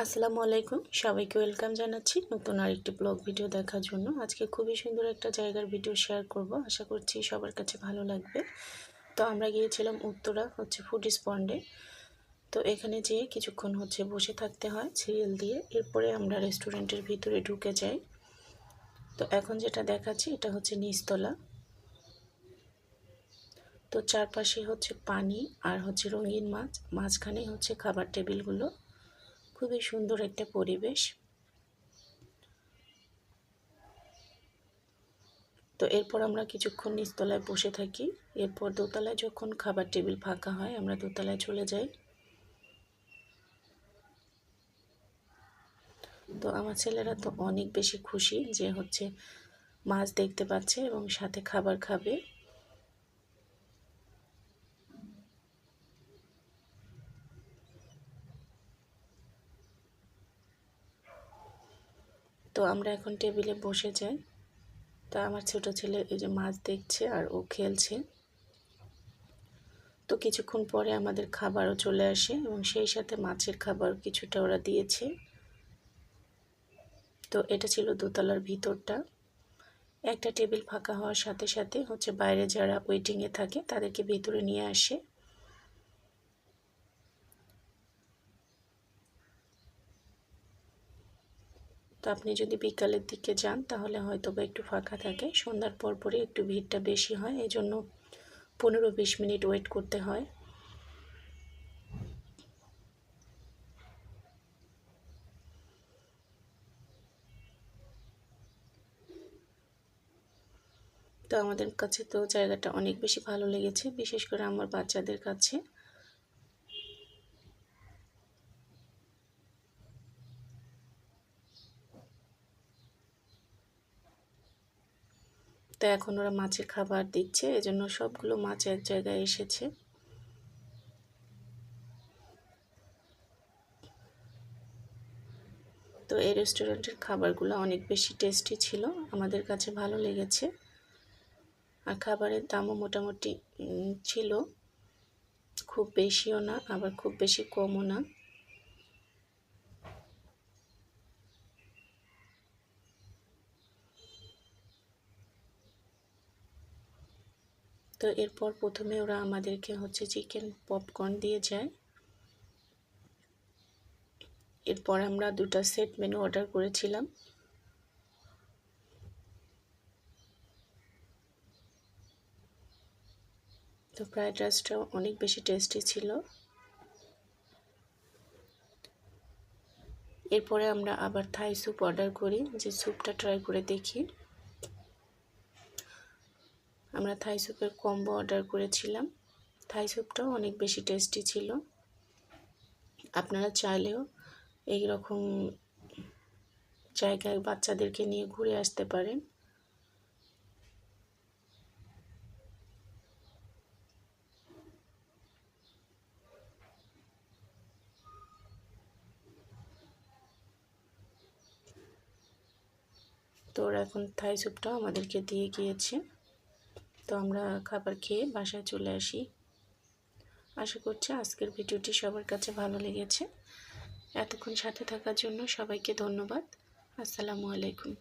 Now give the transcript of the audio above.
আসসালামু আলাইকুম, সবাইকে ওয়েলকাম জানাচ্ছি নতুন আরেকটি ব্লগ ভিডিও দেখার জন্য। আজকে খুবই সুন্দর একটা জায়গার ভিডিও শেয়ার করব, আশা করছি সবার কাছে ভালো লাগবে। তো আমরা গিয়েছিলাম উত্তরা ফুডিজ পন্ডে। তো এখানে যেয়ে কিছুক্ষণ বসে থাকতে হয় সিরিয়াল দিয়ে, এরপরে আমরা রেস্টুরেন্টের ভিতরে ঢুকে যাই। তো এখন যেটা দেখাচ্ছি এটা হচ্ছে নিচতলা। তো চারপাশে পানি আর রঙিন মাছ, মাঝখানে খাবার টেবিলগুলো। খুবই সুন্দর একটা পরিবেশ। তো এরপর আমরা কিছুক্ষণ নিচতলায় বসে থাকি, এরপর দোতলায় যখন খাবার টেবিল ফাঁকা হয় আমরা দোতলায় চলে যাই। তো আমার ছেলেরা তো অনেক বেশি খুশি যে মাছ দেখতে পাচ্ছে এবং সাথে খাবার খাবে। তো আমরা এখন টেবিলে বসে যাই। তো আমার ছোট ছেলে এই যে মাছ দেখছে আর ও খেলছে। তো কিছুক্ষণ পরে আমাদের খাবারও চলে আসে এবং সেই সাথে মাছের খাবার কিছুটা ওরা দিয়েছে। তো এটা ছিল দোতলার ভিতরটা। একটা টেবিল ফাঁকা হওয়ার সাথে সাথে বাইরে যারা ওয়েটিংয়ে থাকে তাদেরকে ভিতরে নিয়ে আসে। তো আপনি যদি বিকালের দিকে যান তাহলে হয়তো বা একটু ফাঁকা থাকে, সন্ধ্যার পরপরই একটু ভিড়টা বেশি হয়, এই জন্য 15-20 মিনিট ওয়েট করতে হয়। তো আমাদের কাছে তো জায়গাটা অনেক বেশি ভালো লেগেছে, বিশেষ করে আমার বাচ্চাদের কাছে। তো এখন ওরা মাছের খাবার দিচ্ছে, এজন্য সবগুলো মাছ এক জায়গায় এসেছে। তো এই রেস্টুরেন্টের খাবারগুলো অনেক বেশি টেস্টি ছিল, আমাদের কাছে ভালো লেগেছে। আর খাবারের দামও মোটামুটি ছিল, খুব বেশিও না আবার খুব বেশি কমও না। তো এরপর প্রথমে ওরা আমাদেরকে চিকেন পপকর্ন দিয়ে যায়। এরপর আমরা দুটো সেট মেনু অর্ডার করেছিলাম। তো ফ্রাইড রাইসটাও অনেক বেশি টেস্টি ছিল। এরপরে আমরা আবার থাই স্যুপ অর্ডার করি, যে স্যুপটা ট্রাই করে দেখি। আমরা থাই স্যুপের কম্বো অর্ডার করেছিলাম। থাই স্যুপটাও অনেক বেশি টেস্টি ছিল। আপনারা চাইলেও এই রকম জায়গায় বাচ্চাদেরকে নিয়ে ঘুরে আসতে পারেন। তো ওরা এখন থাই স্যুপটাও আমাদেরকে দিয়ে গিয়েছে। তো আমরা খাবার খেয়ে বাসায় চলে আসি। আশা করছি আজকের ভিডিওটি সবার কাছে ভালো লেগেছে। এতক্ষণ সাথে থাকার জন্য সবাইকে ধন্যবাদ। আসসালামু আলাইকুম।